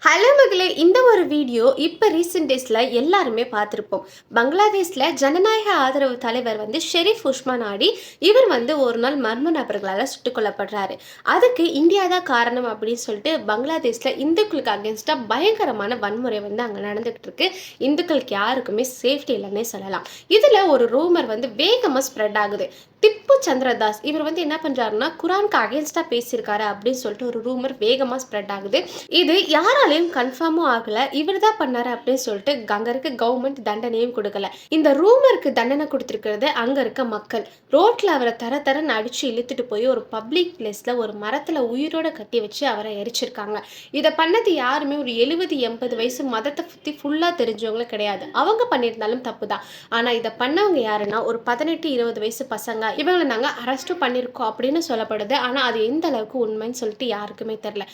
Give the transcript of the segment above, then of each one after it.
Hello மகளே, இந்த ஒரு வீடியோ இப்போ ரீசெண்ட் டேஸில் எல்லாருமே பார்த்துருப்போம். பங்களாதேஷில் ஜனநாயக ஆதரவு தலைவர் ஷெரீஃப் உஸ்மான் ஆடி இவர் ஒரு நாள் மர்ம நபர்களால் சுட்டுக் கொல்லப்படுறாரு. அதுக்கு இந்தியா தான் காரணம் அப்படின்னு சொல்லிட்டு பங்களாதேஷில் இந்துக்களுக்கு அகேன்ஸ்டாக பயங்கரமான வன்முறை அங்கே நடந்துகிட்டு இருக்கு. இந்துக்களுக்கு யாருக்குமே சேஃப்டி இல்லைன்னே சொல்லலாம். இதில் ஒரு ரூமர் வேகமாக ஸ்ப்ரெட் ஆகுது. திப்பு சந்திரதாஸ் இவர் என்ன பண்றாருன்னா குரானுக்கு அகேன்ஸ்டா பேசியிருக்காரு அப்படின்னு சொல்லிட்டு ஒரு ரூமர் வேகமா ஸ்ப்ரெட் ஆகுது. இது யாராலையும் கன்ஃபார்மும் ஆகல. இவர் தான் பண்ணாரு அப்படின்னு சொல்லிட்டு அங்க இருக்க கவர்மெண்ட் தண்டனையும் கொடுக்கல. இந்த ரூமருக்கு தண்டனை கொடுத்திருக்கிறது அங்க இருக்க மக்கள். ரோட்ல அவரை தரன்னு அடிச்சு இழுத்துட்டு போய் ஒரு பப்ளிக் பிளேஸ்ல ஒரு மரத்துல உயிரோட கட்டி வச்சு அவரை எரிச்சிருக்காங்க. இதை பண்ணது யாருமே ஒரு 70-80 வயசு மதத்தை பத்தி ஃபுல்லா தெரிஞ்சவங்களும் கிடையாது. அவங்க பண்ணியிருந்தாலும் தப்பு தான். ஆனா இதை பண்ணவங்க யாருன்னா ஒரு 18-20 வயசு பசங்க. இவங்களை நாங்கள் அரெஸ்ட்டும் பண்ணியிருக்கோம் அப்படின்னு சொல்லப்படுது. ஆனால் அது எந்த அளவுக்கு உண்மைன்னு சொல்லிட்டு யாருக்குமே தெரில.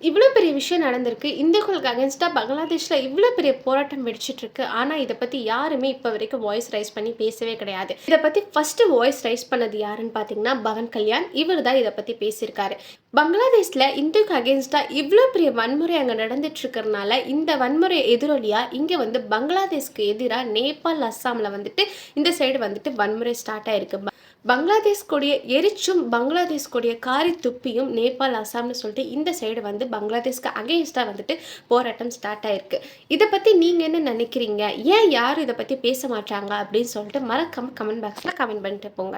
இவ்வளோ பெரிய விஷயம் நடந்திருக்கு. இந்துக்களுக்கு அகேன்ஸ்டாக பங்களாதேஷில் இவ்வளோ பெரிய போராட்டம் வெடிச்சிட்டு இருக்கு. ஆனால் இதை பற்றி யாருமே இப்போ வரைக்கும் வாய்ஸ் ரைஸ் பண்ணி பேசவே கிடையாது. இதை பற்றி ஃபர்ஸ்ட் வாய்ஸ் ரைஸ் பண்ணது யாருன்னு பார்த்தீங்கன்னா பவன் கல்யாண். இவர் தான் இதை பற்றி பேசியிருக்காரு. பங்களாதேஷில் இந்துக்கு அகேன்ஸ்டாக இவ்வளோ பெரிய வன்முறை அங்கே நடந்துட்டு இருக்கிறதுனால இந்த வன்முறை எதிரொலியாக இங்கே பங்களாதேஷ்க்கு எதிராக நேபாள், அஸ்ஸாமில் இந்த சைடு வன்முறை ஸ்டார்ட் ஆயிருக்கு. பங்களாதேஷ் கொடியை எரிச்சும் பங்களாதேஷ் கொடியை காரி துப்பியும் நேபாள், அஸ்ஸாம்னு சொல்லிட்டு இந்த சைடு பங்களாதேஷ்க்கு அகெயின்ஸ்டாக போராட்டம் ஸ்டார்ட் ஆயிருக்கு. இதை பற்றி நீங்கள் என்ன நினைக்கிறீங்க? ஏன் யாரும் இதை பற்றி பேச மாட்டாங்க அப்படின்னு சொல்லிட்டு மறக்காம கமெண்ட் பாக்ஸில் கமெண்ட் பண்ணிட்டு போங்க.